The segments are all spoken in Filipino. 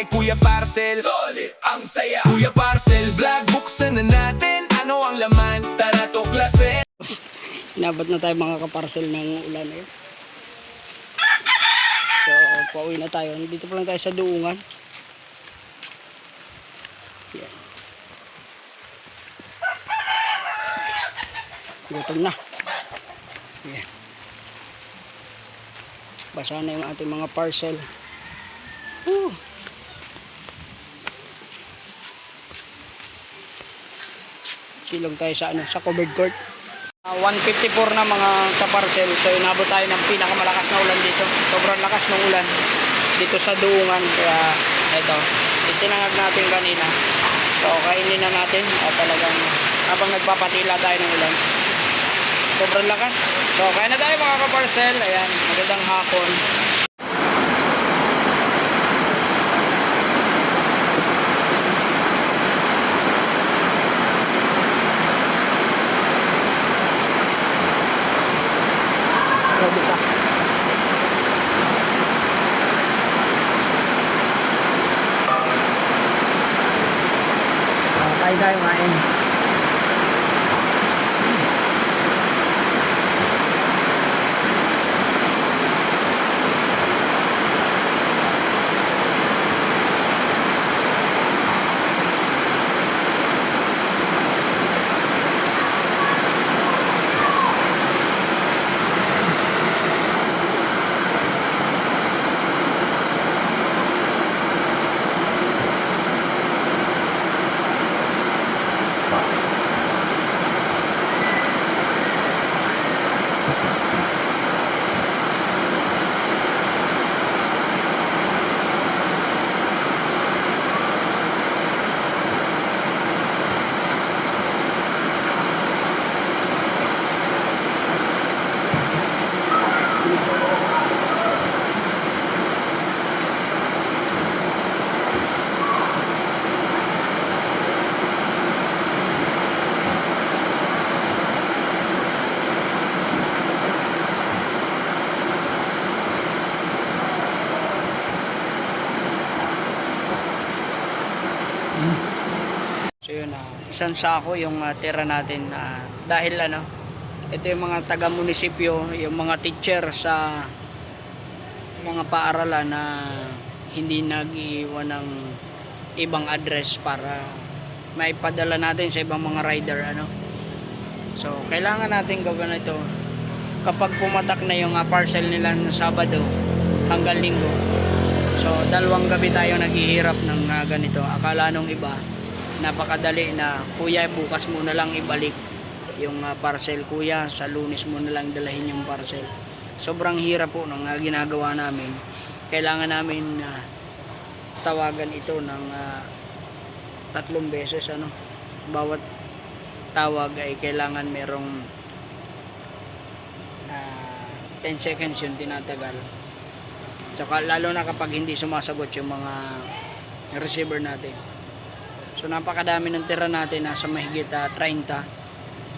kay Kuya Parcel. Solid ang saya. Kuya Parcel Vlog, buksan na natin. Ano ang laman? Tara tuklasin. Inabot na tayo mga kaparcel ng ulan eh. So, pauwi na tayo. Dito pa lang tayo sa Duungan. Yan. Gutom na. Yan. Basa na yung ating mga parcel. Silong tayo sa sa covered court. 154 na mga kaparcel. So inabot tayo ng pinakamalakas na ulan dito. Sobrang lakas ng ulan dito sa Duungan. Kaya ito, isinangag natin kanina. So kainin na natin at talagang habang nagpapatila tayo ng ulan. Sobrang lakas. So kain na tayo mga kaparcel. Ayan, magandang hapon. Tayo main. So yun, isang sako yung tira natin dahil ito yung mga taga-munisipyo, yung mga teacher sa mga paaralan na hindi nag-iwan ng ibang address para maipadala natin sa ibang mga rider So kailangan natin gawin ito kapag pumatak na yung parcel nila ng Sabado hanggang Linggo. So 2 gabi tayo naghihirap ng ganito. Akala nung iba napakadali na, kuya bukas mo na lang ibalik yung parcel, kuya sa Lunes mo na lang dalahin yung parcel. Sobrang hirap po ng ginagawa namin. Kailangan namin tawagan ito ng 3 beses bawat tawag ay kailangan merong 10 seconds yung tinatagal. Saka lalo na kapag hindi sumasagot yung mga receiver natin. So napakadami ng tira natin, nasa mahigit 30.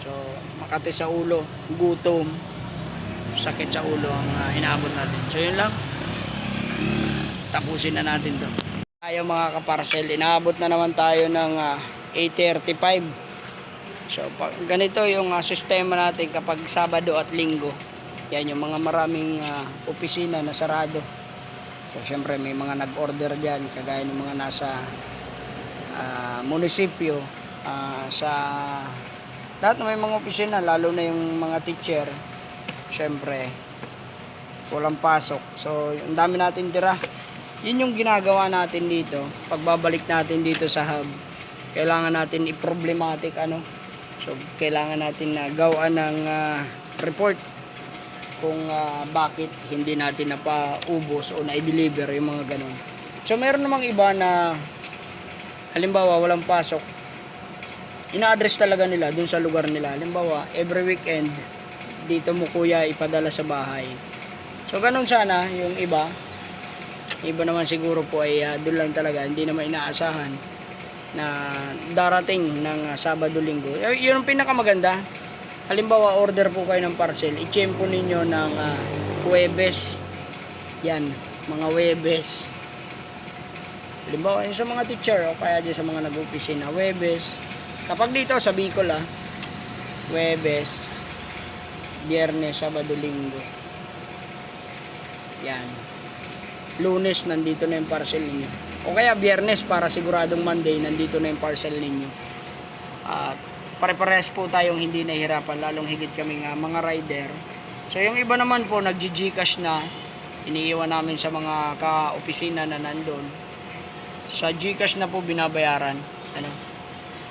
So makati sa ulo, gutom, sakit sa ulo ang inaabot natin. So yun lang, tapusin na natin to. Tayo mga kaparcel, inaabot na naman tayo ng 8:35. So ganito yung sistema natin kapag Sabado at Linggo. Yan yung mga maraming opisina na sarado. So syempre may mga nag-order dyan, kagaya ng mga nasa munisipyo, sa lahat na may mga opisina, lalo na yung mga teacher, syempre walang pasok. So ang dami natin tira. Yun yung ginagawa natin dito. Pagbabalik natin dito sa hub, kailangan natin i-problematic so kailangan natin gawaan ng report kung bakit hindi natin napaubos o na-deliver yung mga ganun. So meron namang iba na halimbawa walang pasok, ina-address talaga nila dun sa lugar nila. Halimbawa every weekend dito mo kuya ipadala sa bahay. So ganun sana yung iba naman siguro po ay doon lang talaga, hindi naman inaasahan na darating ng Sabado Linggo. Yun ang pinakamaganda. Halimbawa order po kayo ng parcel, i-tiyempo ninyo ng Huwebes. Yan, mga Huwebes. Halimbawa, yung sa mga teacher o kaya dyan sa mga nag-opisina, Webes. Kapag dito sa Bicol Webes, Biyernes, Sabado, Linggo. Yan. Lunes, nandito na yung parcel ninyo. O kaya Biyernes, para siguradong Monday, nandito na yung parcel ninyo. At pare-pares po tayong hindi nahihirapan, lalong higit kami nga mga rider. So yung iba naman po, nag-Gcash na, iniiwan namin sa mga ka-opisina na nandun. Sa Gcash na po binabayaran.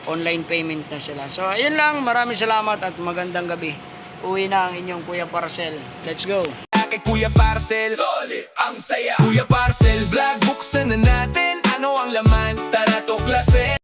Online payment na sila. So ayun lang, maraming salamat at magandang gabi. Uwi na ang inyong Kuya Parcel. Let's go! Kay Kuya Parcel, solid ang saya. Kuya Parcel Vlog, buksan na natin ano ang laman, tara tuklasin.